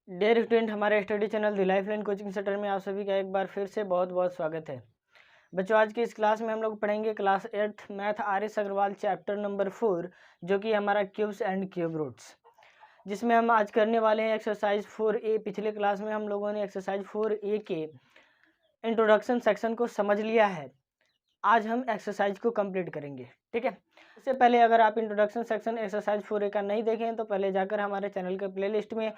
Dear student, हमारे study channel the lifeline coaching centre में आप सभी का एक बार फिर से बहुत बहुत स्वागत है। बच्चों, आज की इस क्लास में हम लोग पढ़ेंगे class 8th math R S. Agarwal chapter number 4, जो कि हमारा क्यूब्स एंड क्यूब रूट्स, जिसमें हम आज करने वाले हैं एक्सरसाइज 4A। पिछले क्लास में हम लोगों ने एक्सरसाइज 4A के इंट्रोडक्शन सेक्शन को समझ लिया है। आज हम एक्सरसाइज को कंप्लीट करेंगे, ठीक है। इससे पहले अगर आप इंट्रोडक्शन सेक्शन एक्सरसाइज 4A का नहीं देखें तो पहले जाकर हमारे चैनल के प्लेलिस्ट में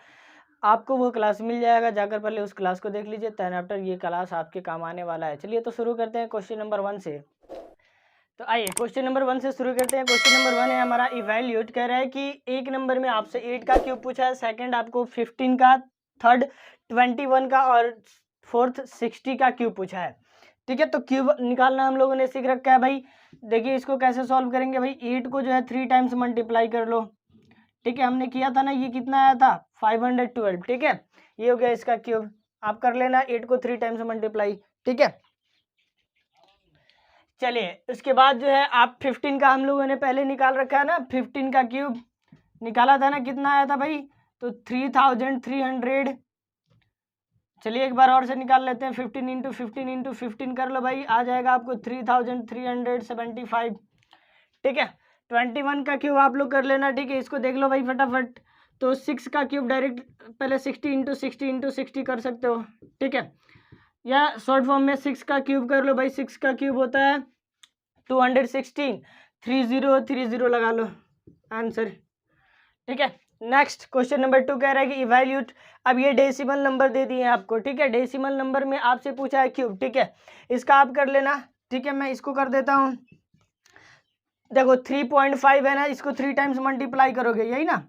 आपको वो क्लास मिल जाएगा, जाकर पहले उस क्लास को देख लीजिए। देन आफ्टर ये क्लास आपके काम आने वाला है। चलिए तो शुरू करते हैं क्वेश्चन नंबर 1 से। तो आइए क्वेश्चन नंबर 1 से शुरू करते हैं। क्वेश्चन नंबर 1 है हमारा इवैल्यूएट। कह रहा है कि एक नंबर में आपसे 8 का क्यूब पूछा है, सेकंड आपको 15 का, थर्ड 21 का और फोर्थ 60 का क्यूब पूछा है, ठीक है। तो क्यूब निकालना हम लोगों ने सीख रखा है भाई। देखिए इसको कैसे सॉल्व करेंगे भाई। 8 को जो है 3 टाइम्स मल्टीप्लाई कर लो, ठीक है। हमने किया था ना, ये कितना आया था 512, ठीक है। ये हो गया इसका क्यूब। आप कर लेना 8 को 3 टाइम्स मल्टीप्लाई, ठीक है। चलिए उसके बाद जो है आप 15 का हम लोगों ने पहले निकाल रखा है ना, 15 का क्यूब निकाला था ना, कितना आया था भाई, तो 3300। चलिए एक बार और से निकाल लेते हैं। 15 इंटू 15 इंटू 15 कर लो भाई, आ जाएगा आपको 3375, ठीक है। 21 का क्यूब आप लोग कर लेना, ठीक है। इसको देख लो भाई फटाफट। तो 6 का क्यूब डायरेक्ट पहले 60 इंटू 60 इंटू 60 कर सकते हो, ठीक है। या शॉर्ट फॉर्म में 6 का क्यूब कर लो भाई। 6 का क्यूब होता है 216, 3030 लगा लो आंसर, ठीक है। नेक्स्ट क्वेश्चन नंबर 2 कह रहा है कि इवैल्यूएट। अब ये डेसिमल नंबर दे दिए हैं आपको, ठीक है। डेसिमल नंबर में आपसे पूछा है क्यूब, ठीक है। इसका आप कर लेना, ठीक है। मैं इसको कर देता हूँ। देखो 3.5 है ना, इसको 3 टाइम्स मल्टीप्लाई करोगे, यही ना।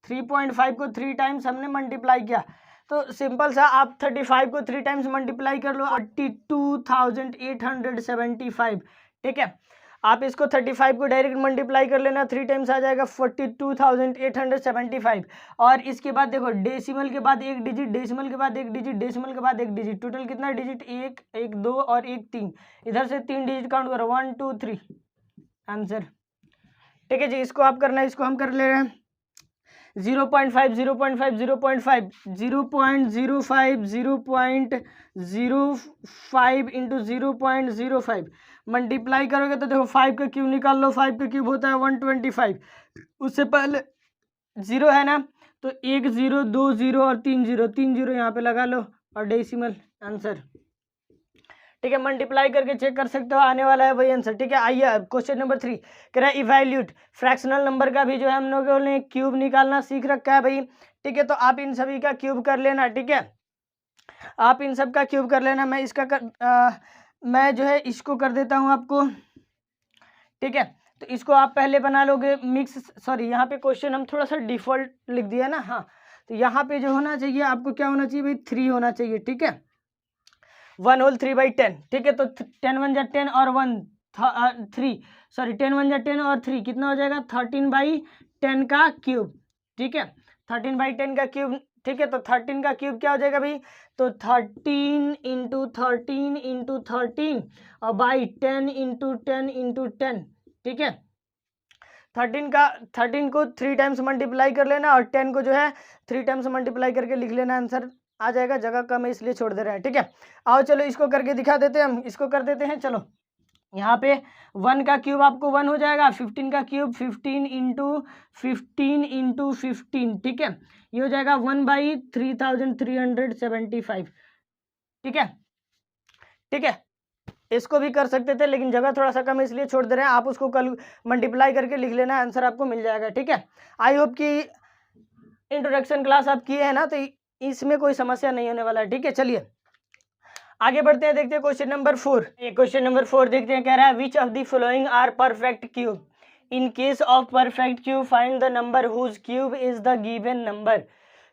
3.5 को 3 टाइम्स हमने मल्टीप्लाई किया, तो सिंपल सा आप 35 को 3 टाइम्स मल्टीप्लाई कर लो, 42,875, ठीक है। आप इसको 35 को डायरेक्ट मल्टीप्लाई कर लेना, 3 टाइम्स आ जाएगा 42,875। और इसके बाद देखो डेसिमल के बाद एक डिजिट, डेसिमल के बाद एक डिजिट, डेसिमल के बाद एक डिजिट, टोटल कितना डिजिट, 1 1 2 और 1 3। इधर से 3 डिजिट काउंट करो, 1 2 3 आंसर, ठीक है जी। इसको आप करना है, इसको हम कर ले रहे हैं। 0.5 0.5 0.5 0.05 0.05 इंटू 0.05 मल्टीप्लाई करोगे तो देखो 5 का क्यूब निकाल लो। 5 का क्यूब होता है 125। उससे पहले 0 है ना, तो 1 0 2 0 और 3 0, 3 0 यहाँ पे लगा लो और डेसिमल आंसर, ठीक है। मल्टीप्लाई करके चेक कर सकते हो, आने वाला है वही आंसर, ठीक है। आइए अब क्वेश्चन नंबर 3 कह रहा है इवैल्यूएट। फ्रैक्शनल नंबर का भी जो है हम लोगों ने क्यूब निकालना सीख रखा है भाई, ठीक है। तो आप इन सभी का क्यूब कर लेना, ठीक है। आप इन सब का क्यूब कर लेना। मैं इसका मैं जो है इसको कर देता हूँ आपको, ठीक है। तो इसको आप पहले बना लोगे मिक्स, सॉरी यहाँ पे क्वेश्चन हम थोड़ा सा डिफॉल्ट लिख दिया ना, हाँ। तो यहाँ पे जो होना चाहिए आपको क्या होना चाहिए भाई, 3 होना चाहिए, ठीक है। 1 होल 3/10, ठीक है। तो 10 1 जा 10 और 1 3, सॉरी 10 1 जा 10 और 3 कितना हो जाएगा 13/10 का क्यूब, ठीक है। 13/10 का क्यूब, ठीक है। तो 13 का क्यूब क्या हो जाएगा भाई, तो 13 इंटू 13 इंटू 13 और बाई 10 इंटू 10 इंटू 10, ठीक है। 13 को 3 टाइम्स मल्टीप्लाई कर लेना और 10 को जो है 3 टाइम्स मल्टीप्लाई करके लिख लेना, आंसर आ जाएगा। जगह कम है इसलिए छोड़ दे रहे हैं, ठीक है। आओ चलो इसको करके दिखा देते हैं, हम इसको कर देते हैं। चलो यहाँ पे 1 का क्यूब आपको 1 हो जाएगा, 15 का क्यूब 15 इंटू 15 इंटू 15, ठीक है। ये हो जाएगा 1/3375, ठीक है, ठीक है। इसको भी कर सकते थे लेकिन जगह थोड़ा सा कम है इसलिए छोड़ दे रहे हैं। आप उसको कल मल्टीप्लाई करके लिख लेना, आंसर आपको मिल जाएगा, ठीक है। आई होप कि इंट्रोडक्शन क्लास आप किए हैं ना, तो इसमें कोई समस्या नहीं होने वाला है, ठीक है। चलिए आगे बढ़ते हैं, देखते हैं क्वेश्चन नंबर 4। ये क्वेश्चन नंबर 4 देखते हैं। कह रहा है which of the following are perfect cube. In case of perfect cube find the number whose cube is the given number.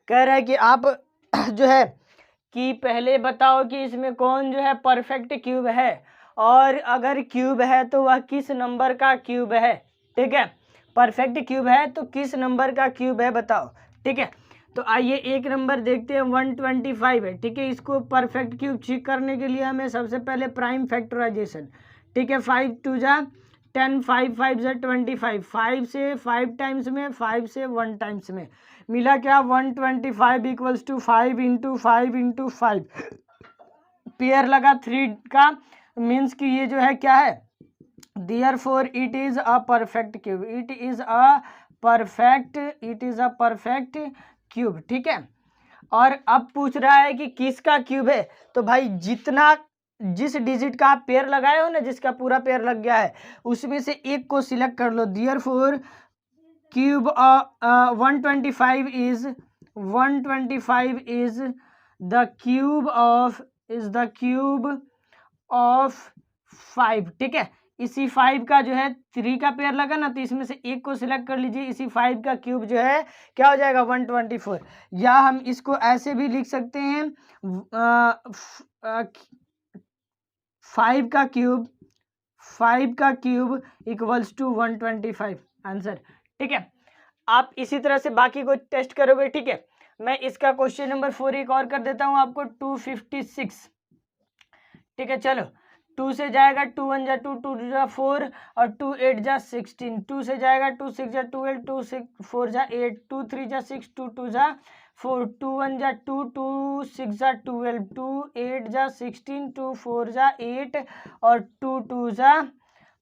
कह रहा है कि आप जो है कि पहले बताओ कि इसमें कौन जो है परफेक्ट क्यूब है, और अगर क्यूब है तो वह किस नंबर का क्यूब है, ठीक है। परफेक्ट क्यूब है तो किस नंबर का क्यूब है बताओ, ठीक है। तो आइए एक नंबर देखते हैं, 125 है, ठीक है। इसको परफेक्ट क्यूब चेक करने के लिए हमें सबसे पहले प्राइम फैक्टराइजेशन, ठीक है। 5 2 जा 10, 5 5 जा 25, 5 से 5 टाइम्स में, 5 से 1 टाइम्स में मिला क्या 125 इक्वल्स टू 5 इंटू 5 पेयर लगा 3 का, मीन्स कि ये जो है क्या है, therefore it is a perfect cube, it is a perfect cube. ठीक है, और अब पूछ रहा है कि किसका क्यूब है, तो भाई जिस डिजिट का आप पेयर लगाए हो ना, जिसका पूरा पेयर लग गया है, उसमें से एक को सिलेक्ट कर लो। Therefore cube 125 is the cube of 5। ठीक है, इसी 5 का जो है 3 का पेयर लगा ना, तो इसमें से एक को सिलेक्ट कर लीजिए। इसी 5 का क्यूब जो है क्या हो जाएगा 124, या हम इसको ऐसे भी लिख सकते हैं 5 का क्यूब इक्वल्स टू 125 आंसर। ठीक है, आप इसी तरह से बाकी को टेस्ट करोगे। ठीक है, मैं इसका क्वेश्चन नंबर 4 एक और कर देता हूं आपको, 256। ठीक है, चलो 2 से जाएगा 2 1 जा 2, 2 2 जा 4 और 2 8 जा 16, 2 से जाएगा 2 6 जा 12, 2 6 4 जा 8, 2 3 जा 6, 2 2 जा 4, 2 1 जा 2, 2 6 जा 12, 2 8 जा 16, 2 4 जा 8 और 2 2 जा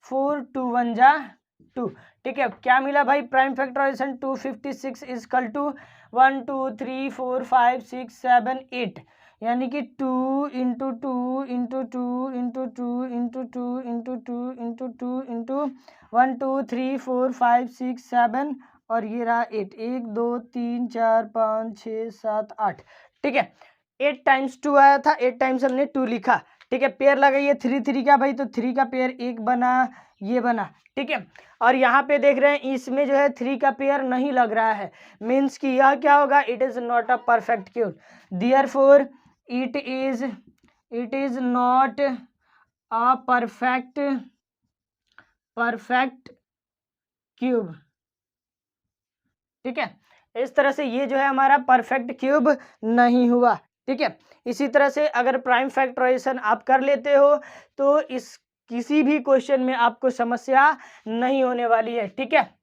4, 2 1 जा 2। ठीक है, क्या मिला भाई, प्राइम फैक्टराइजेशन 256 इजकल टू 1 2 3 4 5 6 7 8, यानी कि 2 into 2 into 2 into 2 into 2 into 2 into 2 into 1 2 3 4 5 6 7 और ये रहा 8, 1 2 3 4 5 6 7 8। ठीक है, 8 टाइम्स 2 आया था, 8 टाइम्स हमने 2 लिखा। ठीक है, पेयर लगाइए 3 3 का भाई, तो 3 का पेयर एक बना, ये बना। ठीक है, और यहाँ पे देख रहे हैं इसमें जो है 3 का पेयर नहीं लग रहा है, मीन्स कि यह क्या होगा, it is not a perfect cube. Therefore it is not a perfect cube. ठीक है, इस तरह से ये जो है हमारा परफेक्ट क्यूब नहीं हुआ। ठीक है, इसी तरह से अगर प्राइम फैक्टराइजेशन आप कर लेते हो तो इस किसी भी क्वेश्चन में आपको समस्या नहीं होने वाली है। ठीक है,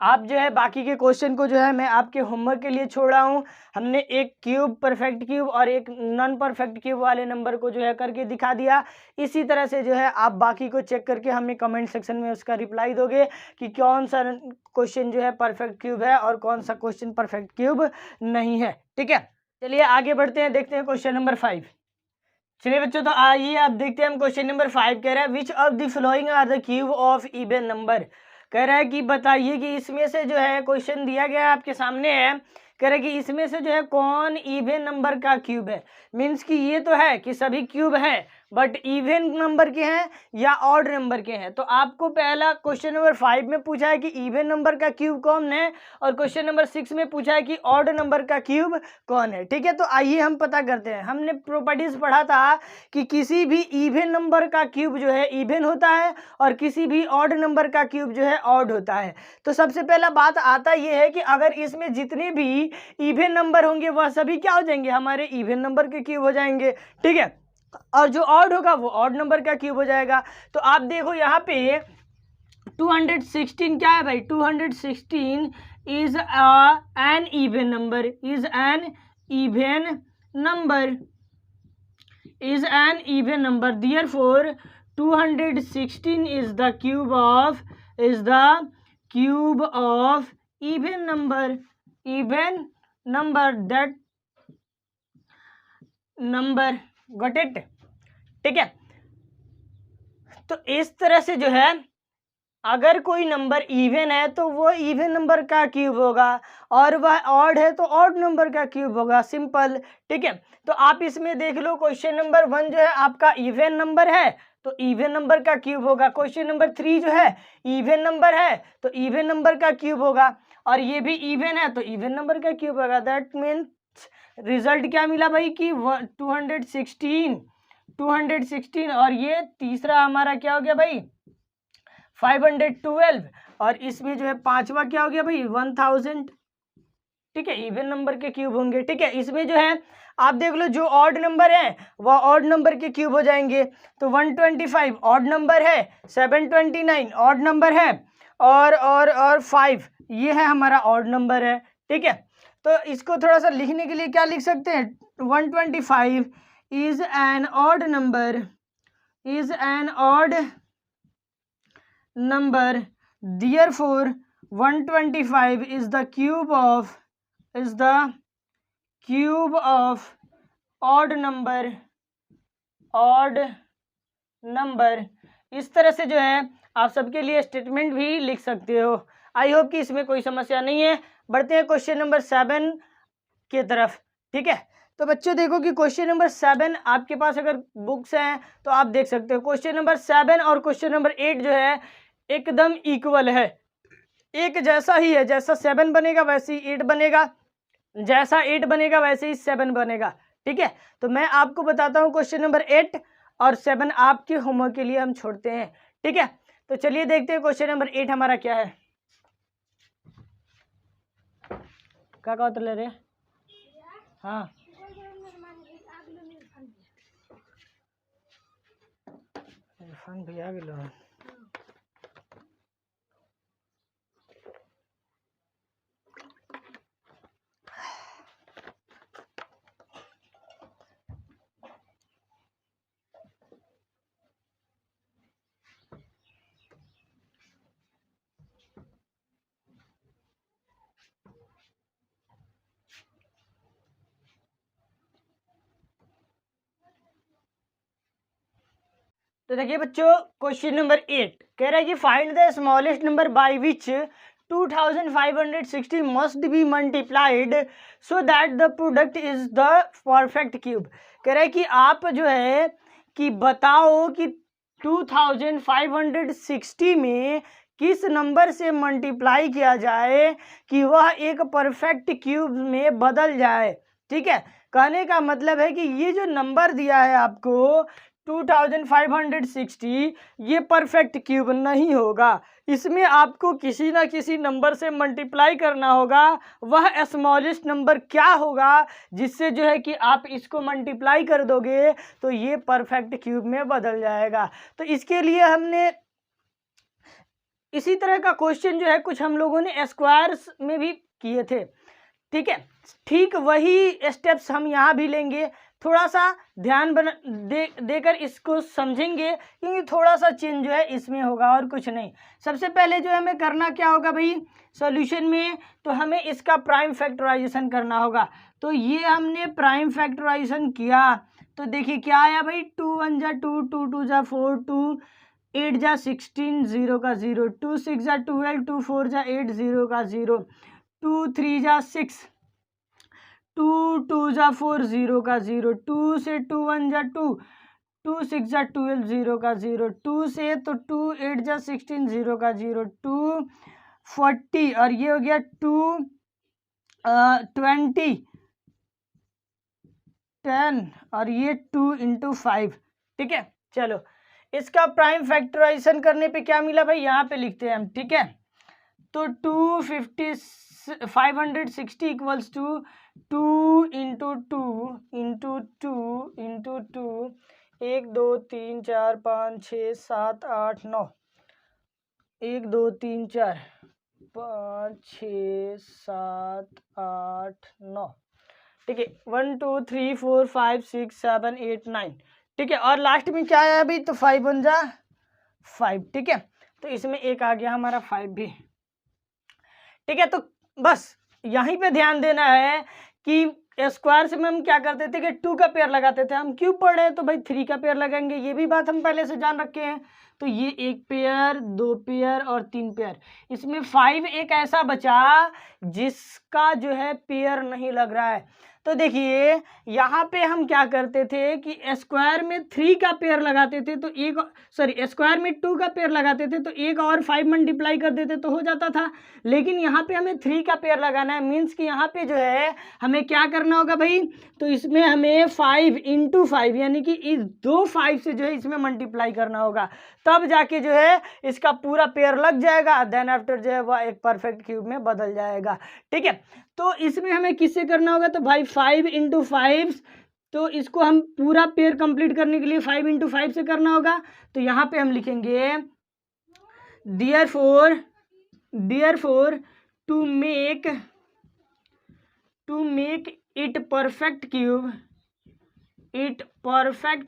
आप जो है बाकी के क्वेश्चन को जो है मैं आपके होमवर्क के लिए छोड़ा हूँ। हमने एक क्यूब, परफेक्ट क्यूब और एक नॉन परफेक्ट क्यूब वाले नंबर को जो है करके दिखा दिया। इसी तरह से जो है आप बाकी को चेक करके हमें कमेंट सेक्शन में उसका रिप्लाई दोगे कि कौन सा क्वेश्चन जो है परफेक्ट क्यूब है और कौन सा क्वेश्चन परफेक्ट क्यूब नहीं है। ठीक है, चलिए आगे बढ़ते हैं, देखते हैं क्वेश्चन नंबर 5। चलिए बच्चों, तो आइए आप देखते हैं हम क्वेश्चन नंबर 5 कह रहा है which of the following are the cube of even number. कह रहा है कि बताइए कि इसमें से जो है क्वेश्चन दिया गया है आपके सामने है, कह रहा है कि इसमें से जो है कौन इवन नंबर का क्यूब है। मीन्स कि ये तो है कि सभी क्यूब है, बट इवन नंबर के हैं या ऑड नंबर के हैं। तो आपको पहला क्वेश्चन नंबर 5 में पूछा है कि इवन नंबर का क्यूब कौन है, और क्वेश्चन नंबर 6 में पूछा है कि ऑड नंबर का क्यूब कौन है। ठीक है, तो आइए हम पता करते हैं। हमने प्रॉपर्टीज पढ़ा था कि किसी भी इवन नंबर का क्यूब जो है इवन होता है और किसी भी ऑड नंबर का क्यूब जो है ऑड होता है। तो सबसे पहला बात आता ये है कि अगर इसमें जितने भी इवन नंबर होंगे वह सभी क्या हो जाएंगे, हमारे इवन नंबर के क्यूब हो जाएंगे। ठीक है, और जो ऑड होगा वो ऑड नंबर का क्यूब हो जाएगा। तो आप देखो यहाँ पे 216 क्या है भाई, 216 is an even number, is an even number. Therefore 216 is the cube of even number that number, got it. ठीक है, तो इस तरह से जो है अगर कोई नंबर इवन है तो वो इवन नंबर का क्यूब होगा, और वह ऑड है तो ऑड नंबर का क्यूब होगा, सिंपल। ठीक है, तो आप इसमें देख लो क्वेश्चन नंबर 1 जो है आपका इवन नंबर है तो इवन नंबर का क्यूब होगा। क्वेश्चन नंबर 3 जो है इवन नंबर है तो इवन नंबर का क्यूब होगा, और ये भी इवन है तो इवन नंबर का क्यूब होगा। दैट मीन्स रिजल्ट क्या मिला भाई कि 216, और ये तीसरा हमारा क्या हो गया भाई 512, और इसमें जो है पांचवा क्या हो गया भाई 1000। ठीक है, इवन नंबर के क्यूब होंगे। ठीक है, इसमें जो है आप देख लो जो ऑड नंबर है वह ऑड नंबर के क्यूब हो जाएंगे। तो 125 ऑड नंबर है, 729 ऑड नंबर है, और 5 ये है हमारा ऑड नंबर है। ठीक है, तो इसको थोड़ा सा लिखने के लिए क्या लिख सकते हैं, 125 is an odd number, is an odd number, therefore 125 is the cube of odd number। इस तरह से जो है आप सबके लिए स्टेटमेंट भी लिख सकते हो। आई होप कि इसमें कोई समस्या नहीं है। बढ़ते हैं क्वेश्चन नंबर 7 के तरफ। ठीक है, तो बच्चों देखो कि क्वेश्चन नंबर 7 आपके पास अगर बुक्स हैं तो आप देख सकते हो। क्वेश्चन नंबर 7 और क्वेश्चन नंबर 8 जो है एकदम इक्वल है, एक जैसा ही है। जैसा 7 बनेगा वैसे ही 8 बनेगा, जैसा 8 बनेगा वैसे ही 7 बनेगा। ठीक है, तो मैं आपको बताता हूँ क्वेश्चन नंबर 8 और 7 आपके होमवर्क के लिए हम छोड़ते हैं। ठीक है, तो चलिए देखते हैं क्वेश्चन नंबर 8 हमारा क्या है। क्या कहा तो ले रहे, हाँ इरफान भैया भी लो। तो देखिए बच्चों, क्वेश्चन नंबर 8 कह रहा है कि find the smallest number by which 2560 must be multiplied so that the product is the perfect cube. कह रहा है कि आप जो है कि बताओ कि 2560 में किस नंबर से मल्टीप्लाई किया जाए कि वह एक परफेक्ट क्यूब में बदल जाए। ठीक है, कहने का मतलब है कि ये जो नंबर दिया है आपको 2560 ये परफेक्ट क्यूब नहीं होगा, इसमें आपको किसी ना किसी नंबर से मल्टीप्लाई करना होगा। वह स्मॉलेस्ट नंबर क्या होगा जिससे जो है कि आप इसको मल्टीप्लाई कर दोगे तो ये परफेक्ट क्यूब में बदल जाएगा। तो इसके लिए हमने इसी तरह का क्वेश्चन जो है कुछ हम लोगों ने स्क्वायर्स में भी किए थे। ठीक है, ठीक वही स्टेप्स हम यहाँ भी लेंगे। थोड़ा सा ध्यान देकर इसको समझेंगे क्योंकि थोड़ा सा चेंज जो है इसमें होगा और कुछ नहीं। सबसे पहले जो है हमें करना क्या होगा भाई सॉल्यूशन में, तो हमें इसका प्राइम फैक्टराइजेशन करना होगा। तो ये हमने प्राइम फैक्टराइजेशन किया तो देखिए क्या आया भाई, 2 1 जा 2, 2 2 जा 4, 2 8 जा 16, 0 का 0, 2 6 जा 12, 2 4 जा 8, 0 का 0, 2 3 जा 6, 2 2 जा 4, 0 का 0, 2 से 2 1 जा 2, 2 6 जा 12, 0 का 0, 2 से तो 2 8 जा 16, 0 का 0, 2 40 और ये हो गया 2 20 10 और ये 2 × 5। ठीक है, चलो इसका प्राइम फैक्टराइजेशन करने पे क्या मिला भाई, यहाँ पे लिखते हैं हम। ठीक है, तो 560 इक्वल्स टू 2 × 2 × 2 × 2 1 2 3 4 5 6 7 8 9 1 2 3 4 5 6 7 8 9। ठीक है, 1 2 3 4 5 6 7 8 9। ठीक है, और लास्ट में क्या आया अभी, तो 5 1 जा 5। ठीक है, तो इसमें एक आ गया हमारा 5 भी। ठीक है, तो बस यहीं पे ध्यान देना है कि स्क्वायर से में हम क्या करते थे कि 2 का पेयर लगाते थे, हम क्यूब पढ़ रहे हैं तो भाई 3 का पेयर लगाएंगे, ये भी बात हम पहले से जान रखे हैं। तो ये 1 पेयर 2 पेयर और 3 पेयर, इसमें 5 एक ऐसा बचा जिसका जो है पेयर नहीं लग रहा है। तो देखिए यहाँ पे हम क्या करते थे कि स्क्वायर में 3 का पेयर लगाते थे तो एक, सॉरी स्क्वायर में 2 का पेयर लगाते थे तो एक और 5 मल्टीप्लाई कर देते तो हो जाता था। लेकिन यहाँ पे हमें 3 का पेयर लगाना है, मीन्स कि यहाँ पे जो है हमें क्या करना होगा भाई, तो इसमें हमें 5 × 5 यानी कि इस 2 5 से जो है इसमें मल्टीप्लाई करना होगा, तब जाके जो है इसका पूरा पेयर लग जाएगा। देन आफ्टर जो है वह एक परफेक्ट क्यूब में बदल जाएगा। ठीक है, तो इसमें हमें किससे करना होगा, तो भाई 5 × 5, तो इसको हम पूरा पेयर कंप्लीट करने के लिए 5 × 5 से करना होगा। तो यहाँ पे हम लिखेंगे therefore to make to make it perfect cube, it multiplied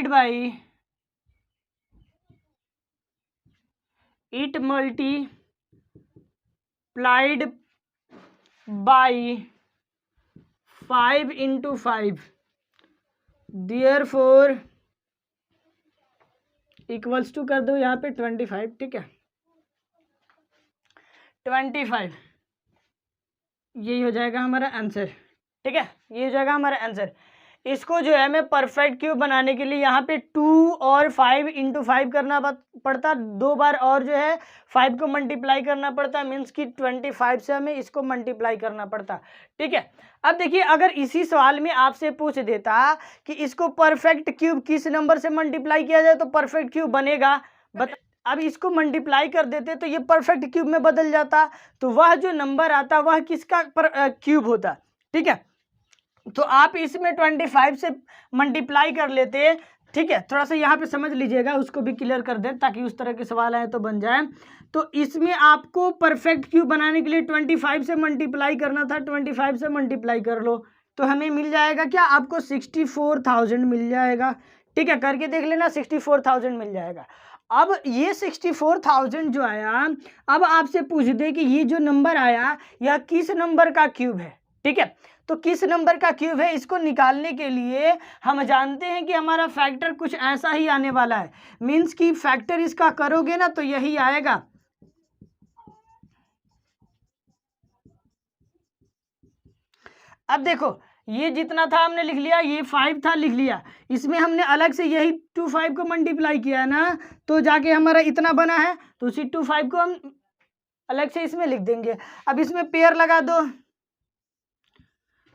by 5 into 5, therefore equals to कर दो यहाँ पे 25, ठीक है, 25, यही हो जाएगा हमारा आंसर, ठीक है, ये हो जाएगा हमारा आंसर। इसको जो है मैं परफेक्ट क्यूब बनाने के लिए यहाँ पे 2 और 5 इंटू 5 करना पड़ता, 2 बार और जो है 5 को मल्टीप्लाई करना पड़ता, मीन्स कि 25 से हमें इसको मल्टीप्लाई करना पड़ता, ठीक है। अब देखिए, अगर इसी सवाल में आपसे पूछ देता कि इसको परफेक्ट क्यूब किस नंबर से मल्टीप्लाई किया जाए तो परफेक्ट क्यूब बनेगा, अब इसको मल्टीप्लाई कर देते तो ये परफेक्ट क्यूब में बदल जाता, तो वह जो नंबर आता वह किसका क्यूब होता, ठीक है। तो आप इसमें 25 से मल्टीप्लाई कर लेते, ठीक है, थोड़ा सा यहाँ पे समझ लीजिएगा, उसको भी क्लियर कर दें ताकि उस तरह के सवाल आए तो बन जाए। तो इसमें आपको परफेक्ट क्यूब बनाने के लिए 25 से मल्टीप्लाई करना था, 25 से मल्टीप्लाई कर लो तो हमें मिल जाएगा क्या, आपको 64,000 मिल जाएगा, ठीक है, करके देख लेना, 64,000 मिल जाएगा। अब ये 64,000 जो आया, अब आपसे पूछ दे कि ये जो नंबर आया यह किस नंबर का क्यूब है, ठीक है, तो किस नंबर का क्यूब है, इसको निकालने के लिए हम जानते हैं कि हमारा फैक्टर कुछ ऐसा ही आने वाला है, मीन्स कि फैक्टर इसका करोगे ना तो यही आएगा। अब देखो, ये जितना था हमने लिख लिया, ये 5 था लिख लिया, इसमें हमने अलग से यही 25 को मल्टीप्लाई किया है ना, तो जाके हमारा इतना बना है, तो उसी 25 को हम अलग से इसमें लिख देंगे। अब इसमें पेयर लगा दो,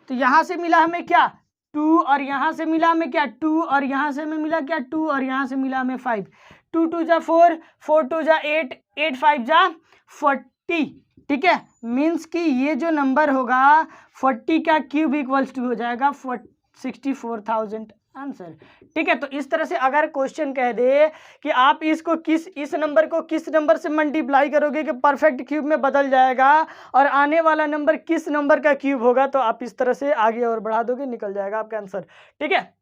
तो यहाँ से मिला हमें क्या 2 और यहाँ से मिला हमें क्या 2 और यहाँ से हमें मिला क्या 2 और यहाँ से मिला हमें 5, 2 2 जा 4, 4 2 जा 8, 8 5 जा 40, ठीक है, मीन्स कि ये जो नंबर होगा 40 का क्यूब इक्वल्स टू हो जाएगा 64,000 आंसर, ठीक है। तो इस तरह से अगर क्वेश्चन कह दे कि आप इसको इस नंबर को किस नंबर से मल्टीप्लाई करोगे कि परफेक्ट क्यूब में बदल जाएगा और आने वाला नंबर किस नंबर का क्यूब होगा, तो आप इस तरह से आगे और बढ़ा दोगे, निकल जाएगा आपका आंसर, ठीक है।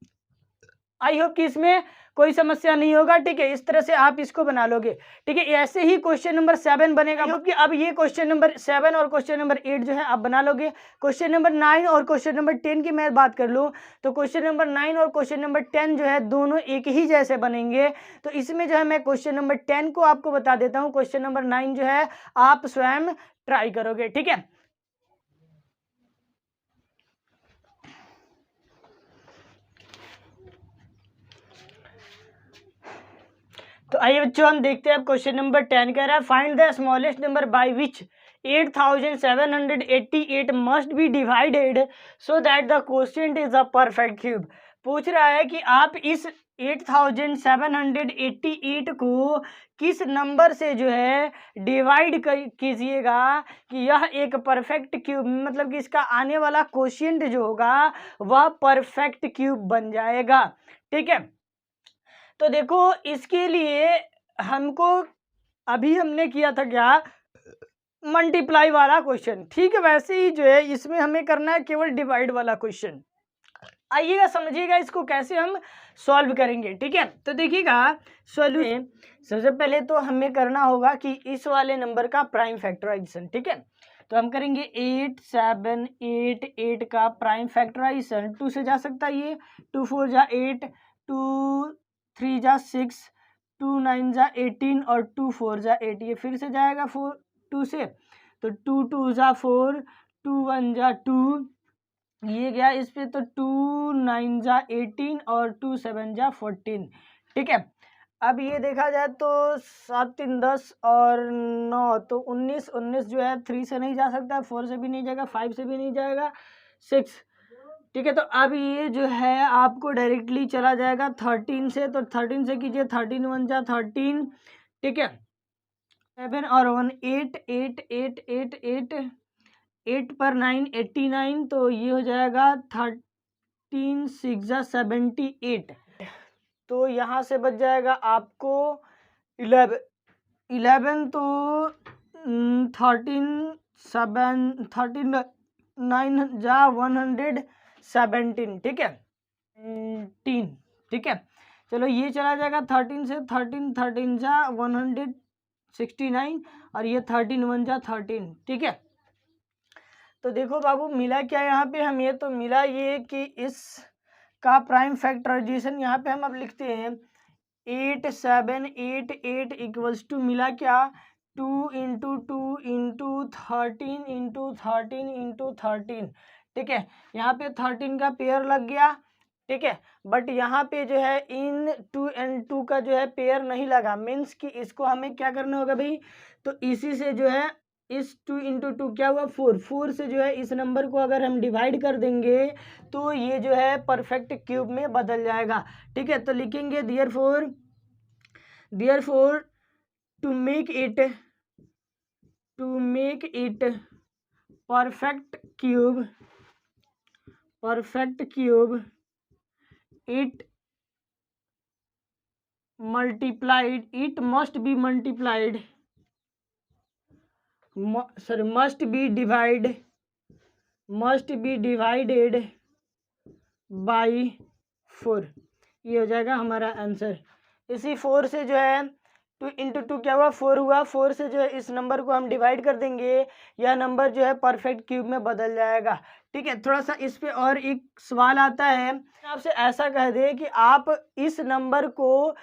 आई होप कि इसमें कोई समस्या नहीं होगा, ठीक है, इस तरह से आप इसको बना लोगे, ठीक है। ऐसे ही क्वेश्चन नंबर 7 बनेगा, क्योंकि अब ये क्वेश्चन नंबर 7 और क्वेश्चन नंबर 8 जो है आप बना लोगे। क्वेश्चन नंबर 9 और क्वेश्चन नंबर 10 की मैं बात कर लूँ तो क्वेश्चन नंबर 9 और क्वेश्चन नंबर 10 जो है दोनों एक ही जैसे बनेंगे, तो इसमें जो है मैं क्वेश्चन नंबर 10 को आपको बता देता हूँ, क्वेश्चन नंबर 9 जो है आप स्वयं ट्राई करोगे, ठीक है। तो आइए बच्चों हम देखते हैं, क्वेश्चन नंबर 10 कह रहा है find the smallest number by which 8788 must be divided so that the quotient is a perfect cube. पूछ रहा है कि आप इस 8788 को किस नंबर से जो है डिवाइड कीजिएगा कि यह एक परफेक्ट क्यूब, मतलब कि इसका आने वाला क्वोशिएंट जो होगा वह परफेक्ट क्यूब बन जाएगा, ठीक है। तो देखो, इसके लिए हमको अभी हमने किया था क्या, मल्टीप्लाई वाला क्वेश्चन, ठीक है, वैसे ही जो है इसमें हमें करना है केवल डिवाइड वाला क्वेश्चन। आइएगा समझिएगा इसको कैसे हम सॉल्व करेंगे, ठीक है। तो देखिएगा सॉल्यूशन, सबसे पहले तो हमें करना होगा कि इस वाले नंबर का प्राइम फैक्टराइजेशन, ठीक है। तो हम करेंगे 8788 का प्राइम फैक्टराइजेशन, 2 से जा सकता है ये, 2 4 जा 8, 2 3 जा 6, 2 9 जा 18 और 2 4 जा 8, ये फिर से जाएगा 2 से, तो 2 2 जा 4, 2 1 जा 2, ये गया इस पे, तो 2 9 जा 18 और 2 7 जा 14, ठीक है। अब ये देखा जाए तो 7 3 10 और 9, तो 19 19 जो है 3 से नहीं जा सकता, 4 से भी नहीं जाएगा, 5 से भी नहीं जाएगा, 6, ठीक है। तो अब ये जो है आपको डायरेक्टली चला जाएगा 13 से, तो 13 से कीजिए, 13 1 जा 13, ठीक है, 7 और 1 8 8 8 8 8 8 पर 9 89, तो ये हो जाएगा 13 6 जा 78, तो यहाँ से बच जाएगा आपको 11, 11 तो 13 9 जा 117, ठीक है, 3, ठीक है। चलो ये चला जाएगा 13 से, 13 जा 169 और ये 13 1 जा 13, ठीक है। तो देखो बाबू मिला क्या यहाँ पे हमें, तो मिला ये कि इस का प्राइम फैक्टराइजेशन यहाँ पे हम अब लिखते हैं 8788 इक्वल्स टू मिला क्या 2 इंटू 2 इंटू 13 इंटू 13 इंटू 13, ठीक है। यहाँ पे 13 का पेयर लग गया, ठीक है, बट यहाँ पे जो है इन 2 एंड 2 का जो है पेयर नहीं लगा, मीन्स कि इसको हमें क्या करना होगा भाई, तो इसी से जो है इस 2 इंटू 2 क्या हुआ 4, 4 से जो है इस नंबर को अगर हम डिवाइड कर देंगे तो ये जो है परफेक्ट क्यूब में बदल जाएगा, ठीक है। तो लिखेंगे therefore to make it perfect cube it must be divided by 4, ये हो जाएगा हमारा आंसर। इसी 4 से जो है 2 इंटू 2 क्या हुआ 4 हुआ, 4 से जो है इस नंबर को हम डिवाइड कर देंगे, यह नंबर जो है परफेक्ट क्यूब में बदल जाएगा, ठीक है। थोड़ा सा इस पे और एक सवाल आता है, आपसे ऐसा कह दे कि आप इस नंबर को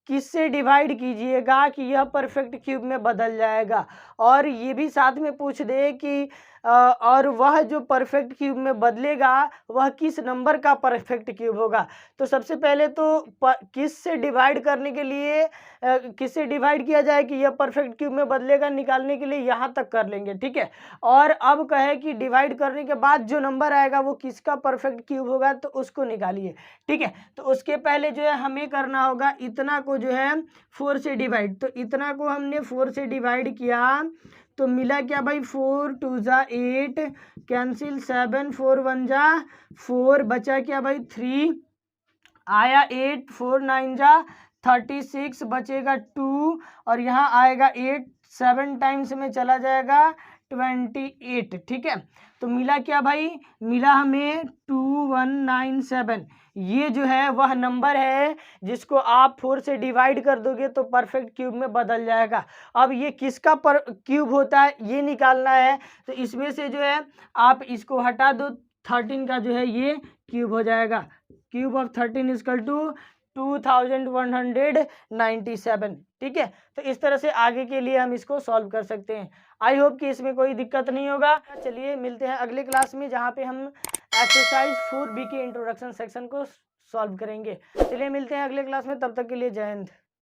किससे डिवाइड कीजिएगा कि यह परफेक्ट क्यूब में बदल जाएगा, और ये भी साथ में पूछ दे कि और वह जो परफेक्ट क्यूब में बदलेगा वह किस नंबर का परफेक्ट क्यूब होगा। तो सबसे पहले तो किस से डिवाइड करने के लिए किससे डिवाइड किया जाए कि यह परफेक्ट क्यूब में बदलेगा, निकालने के लिए यहाँ तक कर लेंगे, ठीक है। और अब कहे कि डिवाइड करने के बाद जो नंबर आएगा वो किसका परफेक्ट क्यूब होगा, तो उसको निकालिए, ठीक है। तो उसके पहले जो है हमें करना होगा इतना को जो है 4 से डिवाइड, तो इतना को हमने 4 से डिवाइड किया तो मिला क्या भाई 4 2 जा 8 कैंसिल 7 4 1 जा 4, बचा क्या भाई 3 आया 8 4 9 जा 36 बचेगा 2 और यहाँ आएगा 8 7 टाइम्स में चला जाएगा 28, ठीक है। तो मिला क्या भाई, मिला हमें 2197, ये जो है वह नंबर है जिसको आप 4 से डिवाइड कर दोगे तो परफेक्ट क्यूब में बदल जाएगा। अब ये किसका क्यूब होता है ये निकालना है, तो इसमें से जो है आप इसको हटा दो, 13 का जो है ये क्यूब हो जाएगा, क्यूब ऑफ 13 इजकल टू 2197, ठीक है। तो इस तरह से आगे के लिए हम इसको सॉल्व कर सकते हैं। आई होप कि इसमें कोई दिक्कत नहीं होगा। चलिए मिलते हैं अगले क्लास में जहाँ पे हम एक्सरसाइज 4B के इंट्रोडक्शन सेक्शन को सॉल्व करेंगे। चलिए मिलते हैं अगले क्लास में, तब तक के लिए जय हिंद।